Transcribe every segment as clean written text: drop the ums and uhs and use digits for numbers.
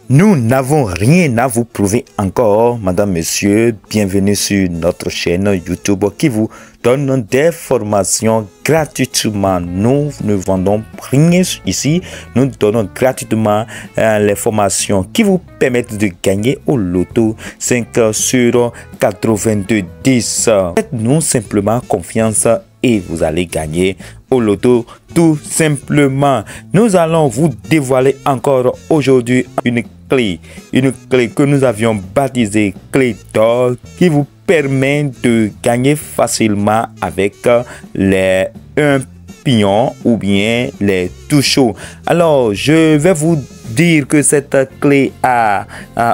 Nous n'avons rien à vous prouver encore, madame, monsieur. Bienvenue sur notre chaîne YouTube qui vous donne des formations gratuitement. Nous ne vendons rien ici. Nous donnons gratuitement les formations qui vous permettent de gagner au loto 5 sur 82 10. Faites-nous simplement confiance et vous allez gagner au loto tout simplement. Nous allons vous dévoiler encore aujourd'hui une clé que nous avions baptisée clé d'or qui vous permet de gagner facilement avec les 1 pion ou bien les touchos. Alors, je vais vous dire que cette clé a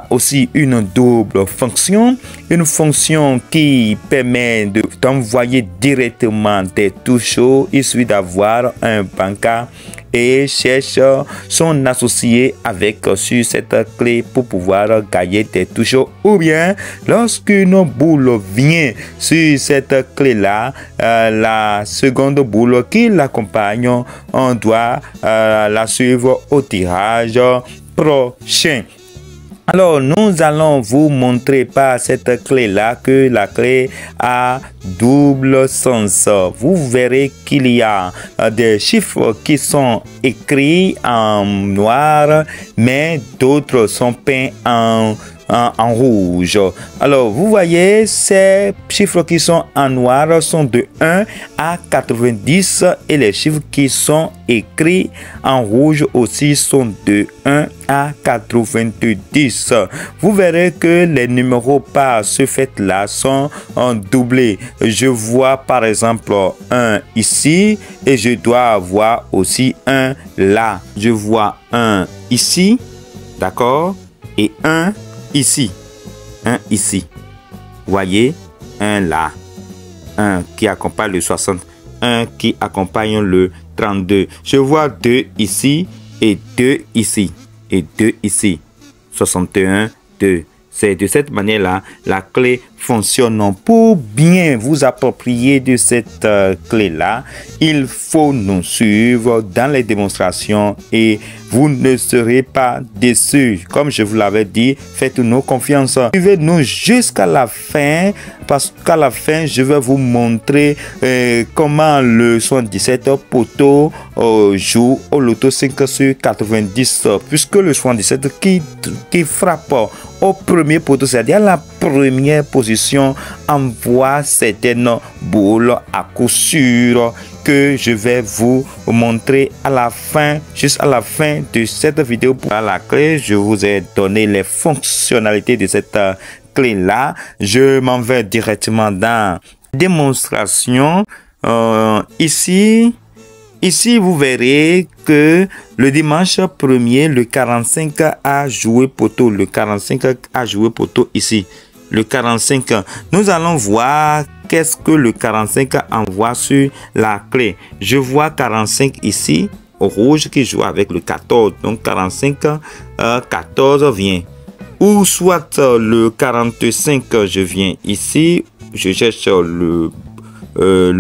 aussi une double fonction. Une fonction qui permet d'envoyer directement des touchos. Il suffit d'avoir un banca et cherche son associé avec sur cette clé pour pouvoir gagner des touchos. Ou bien, lorsqu'une boule vient sur cette clé là, la seconde boule qui l'accompagne, on doit la suivre au tirage prochain. Alors, nous allons vous montrer par cette clé-là que la clé a double sens. Vous verrez qu'il y a des chiffres qui sont écrits en noir, mais d'autres sont peints en rouge. Alors, vous voyez, ces chiffres qui sont en noir sont de 1 à 90 et les chiffres qui sont écrits en rouge aussi sont de 1 à 90. Vous verrez que les numéros par ce fait-là sont doublés. Je vois par exemple 1 ici et je dois avoir aussi 1 là. Je vois 1 ici, d'accord, et 1 ici, 1 ici. Voyez, 1 là, 1 qui accompagne le 60, 1 qui accompagne le 32. Je vois 2 ici et 2 ici et 2 ici. 61, 2. C'est de cette manière-là, la clé fonctionne. Pour bien vous approprier de cette clé-là, il faut nous suivre dans les démonstrations et vous ne serez pas déçus. Comme je vous l'avais dit, faites-nous confiance. Suivez-nous jusqu'à la fin parce qu'à la fin, je vais vous montrer comment le 77 poteau joue au loto 5 sur 90 puisque le 77 qui frappe au premier poteau, c'est-à-dire la première position, envoie certaines boules à coup sûr que je vais vous montrer à la fin, juste à la fin de cette vidéo. Pour la clé, je vous ai donné les fonctionnalités de cette clé là. Je m'en vais directement dans démonstration. Ici, vous verrez que le dimanche 1er, le 45 a joué poteau. Le 45 a joué poteau ici. Le 45, nous allons voir qu'est-ce que le 45 envoie sur la clé. Je vois 45 ici, au rouge qui joue avec le 14. Donc 45, 14 vient. Ou soit le 45, je viens ici, je cherche le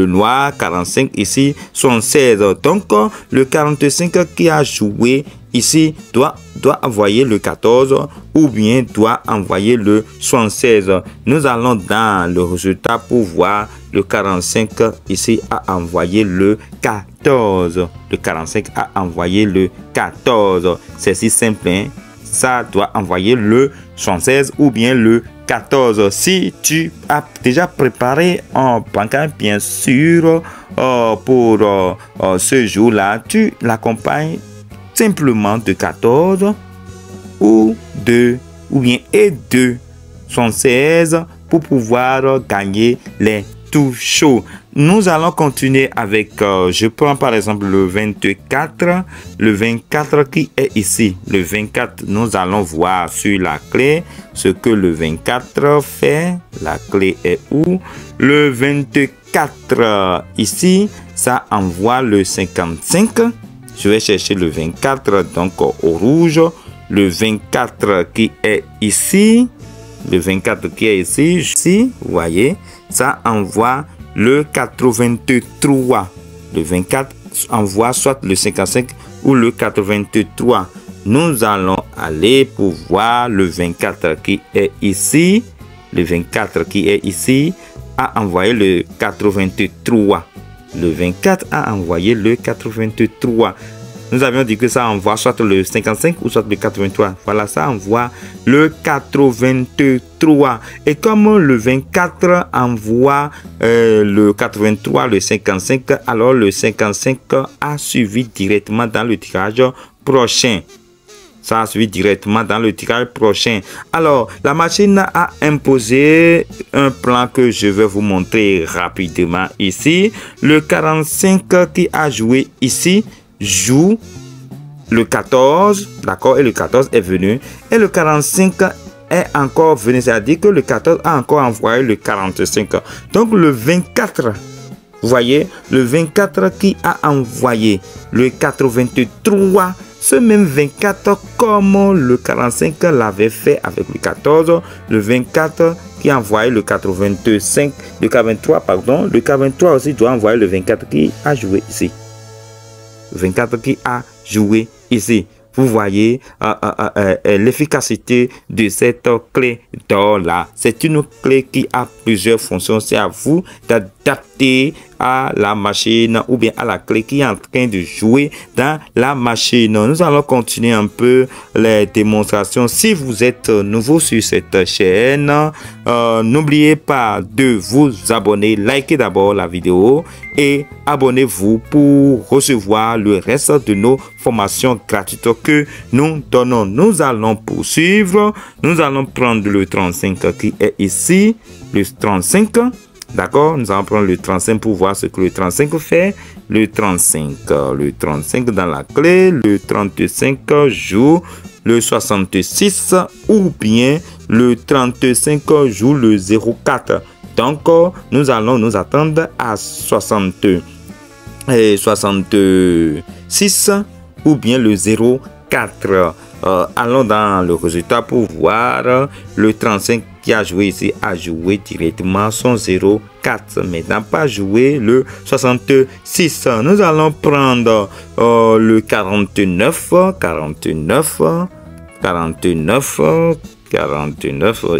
noir, 45 ici, 76. Donc le 45 qui a joué ici doit envoyer le 14 ou bien doit envoyer le 76. Nous allons dans le résultat pour voir le 45 ici a envoyé le 14. Le 45 a envoyé le 14. C'est si simple, hein? Ça doit envoyer le 76 ou bien le 14. Si tu as déjà préparé un bancaire, bien sûr, pour ce jour-là, tu l'accompagnes simplement de 14 ou 2 ou bien et 2 76 pour pouvoir gagner les touchos. Nous allons continuer avec, je prends par exemple le 24, le 24 qui est ici. Le 24, nous allons voir sur la clé ce que le 24 fait. La clé est où? Le 24 ici, ça envoie le 55. Je vais chercher le 24, donc au rouge. Le 24 qui est ici. Le 24 qui est ici, vous voyez, ça envoie le 83. Le 24 envoie soit le 55 ou le 83. nous allons aller pour voir le 24 qui est ici. Le 24 qui est ici a envoyé le 83. Le 24 a envoyé le 83. Nous avions dit que ça envoie soit le 55 ou soit le 83. Voilà, ça envoie le 83. Et comme le 24 envoie le 83, le 55, alors le 55 a suivi directement dans le tirage prochain. Ça a suivi directement dans le tirage prochain. Alors, la machine a imposé un plan que je vais vous montrer rapidement ici. Le 45 qui a joué ici joue le 14, d'accord, et le 14 est venu. Et le 45 est encore venu, c'est-à-dire que le 14 a encore envoyé le 45. Donc, le 24... Vous voyez, le 24 qui a envoyé le 83, ce même 24 comme le 45 l'avait fait avec le 14, le 24 qui a envoyé le 85, le 43, pardon, le 43 aussi doit envoyer le 24 qui a joué ici. Le 24 qui a joué ici. Vous voyez l'efficacité de cette clé d'or là. C'est une clé qui a plusieurs fonctions. C'est à vous d'adapter à la machine ou bien à la clé qui est en train de jouer dans la machine. Nous allons continuer un peu les démonstrations. Si vous êtes nouveau sur cette chaîne, n'oubliez pas de vous abonner, likez d'abord la vidéo et abonnez-vous pour recevoir le reste de nos formations gratuites que nous donnons. Nous allons poursuivre. Nous allons prendre le 35 qui est ici. Le 35. D'accord, nous allons prendre le 35 pour voir ce que le 35 fait. Le 35 dans la clé. Le 35 joue le 66 ou bien le 35 joue le 04. Donc, nous allons nous attendre à 66 ou bien le 04. Allons dans le résultat pour voir le 35 qui a joué ici a joué directement son 04 mais n'a pas joué le 66. Nous allons prendre le 49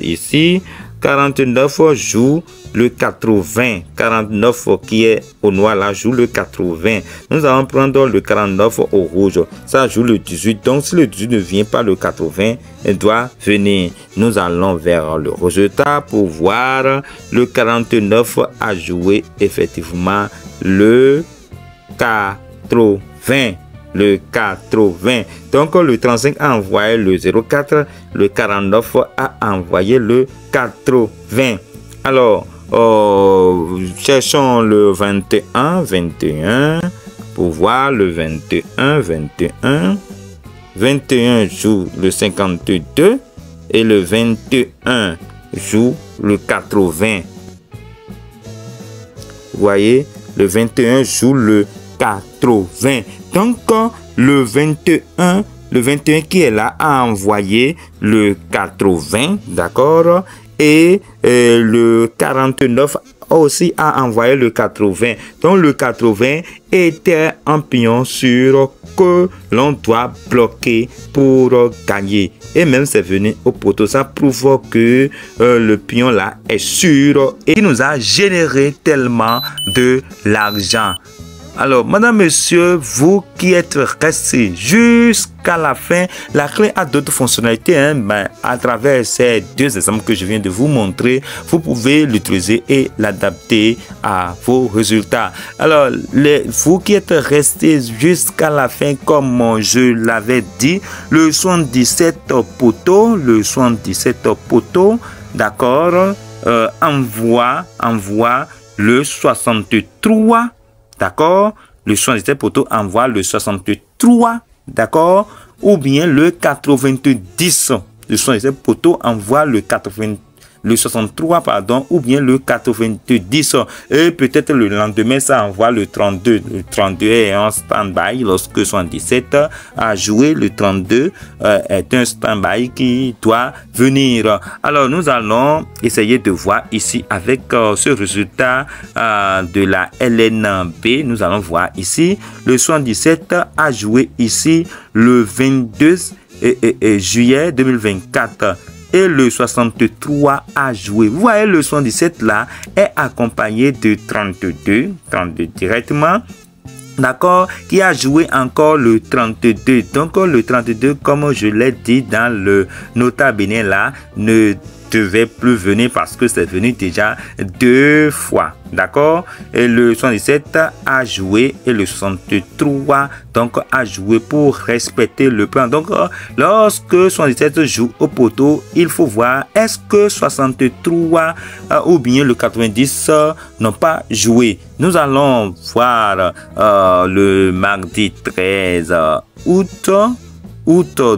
ici. 49 joue le 80. 49 qui est au noir là joue le 80. Nous allons prendre le 49 au rouge. Ça joue le 18. Donc si le 18 ne vient pas, le 80 doit venir. Nous allons vers le résultat pour voir le 49 a joué effectivement le 80. Le 80. Donc le 35 a envoyé le 04. Le 49 a envoyé le 80. Alors, cherchons le 21 pour voir le 21. 21 joue le 52 et le 21 joue le 80. Vous voyez, le 21 joue le 80. Donc, le 21 qui est là a envoyé le 80, d'accord, et le 49 aussi a envoyé le 80. Donc, le 80 était un pion sûr que l'on doit bloquer pour gagner. Et même c'est venu au poteau. Ça prouve que le pion là est sûr et il nous a généré tellement de l'argent. Alors, madame, monsieur, vous qui êtes restés jusqu'à la fin, la clé a d'autres fonctionnalités. À travers ces deux exemples que je viens de vous montrer, vous pouvez l'utiliser et l'adapter à vos résultats. Alors, vous qui êtes restés jusqu'à la fin, comme je l'avais dit, le 77 poteaux, d'accord, envoie le 63. D'accord, le 77 poteau envoie le 63, d'accord, ou bien le 90. Le 77 poteau envoie le le 63, pardon, ou bien le 90. Et peut-être le lendemain, ça envoie le 32. Le 32 est en stand-by lorsque 77 a joué. Le 32 est un stand-by qui doit venir. Alors, nous allons essayer de voir ici avec ce résultat de la LNB. Nous allons voir ici. Le 77 a joué ici le 22 juillet 2024. Et le 63 a joué. Vous voyez, le 77 là est accompagné de 32 directement. D'accord, qui a joué encore le 32. Donc le 32, comme je l'ai dit dans le nota bene là, ne devait plus venir parce que c'est venu déjà 2 fois. D'accord, et le 77 a joué et le 63 donc a joué pour respecter le plan. Donc lorsque 77 joue au poteau, il faut voir est-ce que 63 ou bien le 90 n'ont pas joué. Nous allons voir le mardi 13 août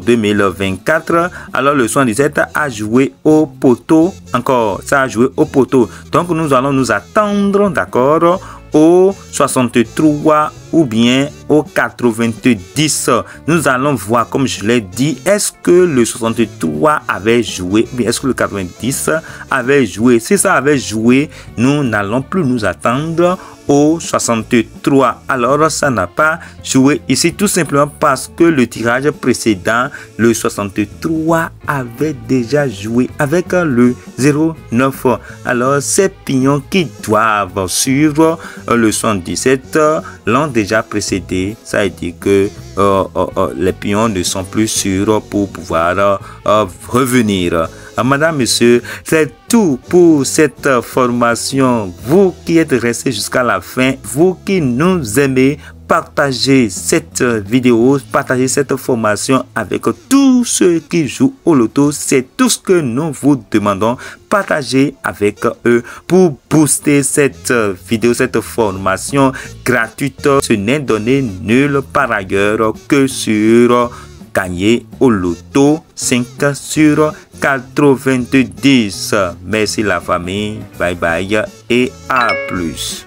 2024. Alors le 77 a joué au poteau. Encore, ça a joué au poteau. Donc nous allons nous attendre, d'accord, au 63 ou bien au 90. Nous allons voir, comme je l'ai dit, est-ce que le 63 avait joué, bien est-ce que le 90 avait joué. Si ça avait joué, nous n'allons plus nous attendre au 63. Alors ça n'a pas joué ici, tout simplement parce que le tirage précédent, le 63 avait déjà joué avec le 09. Alors ces pions qui doivent suivre le 77 l'ont déjà précédé. Ça veut dire que les pions ne sont plus sûrs pour pouvoir revenir. Madame, monsieur, c'est tout pour cette formation. Vous qui êtes restés jusqu'à la fin, vous qui nous aimez, partagez cette vidéo, partagez cette formation avec tous ceux qui jouent au loto. C'est tout ce que nous vous demandons. Partagez avec eux pour booster cette vidéo, cette formation gratuite. Ce n'est donné nulle part ailleurs que sur gagner au loto 5 sur 90. Merci la famille. Bye bye et à plus.